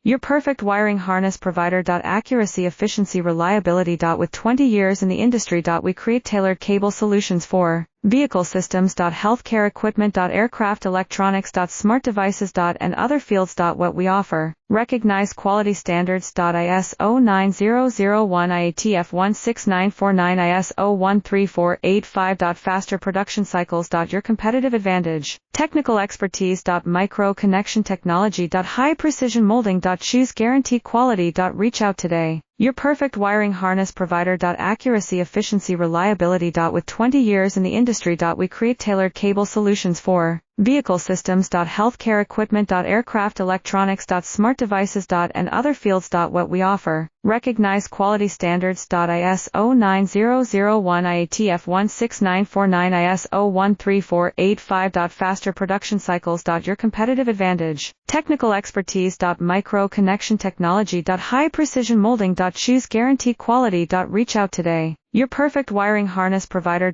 Your perfect wiring harness provider. Accuracy, efficiency, reliability. With 20 years in the industry. We create tailored cable solutions for vehicle systems. Healthcare equipment. Aircraft electronics. Smart devices. And other fields. What we offer. Recognized quality standards. ISO 9001 IATF 16949 ISO 13485. Faster production cycles. Your competitive advantage. Technical expertise. Micro connection technology. High precision molding. Choose guarantee quality. Reach out today. Your perfect wiring harness provider. Accuracy, efficiency, reliability. With 20 years in the industry. We create tailored cable solutions for vehicle systems. Healthcare equipment. Aircraft electronics. Smart devices. And other fields. What we offer. Recognized quality standards. ISO 9001 IATF 16949 ISO 13485. Faster production cycles. Your competitive advantage. Technical expertise. Micro connection technology. High precision molding. Choose guarantee quality. Reach out today. Your perfect wiring harness provider.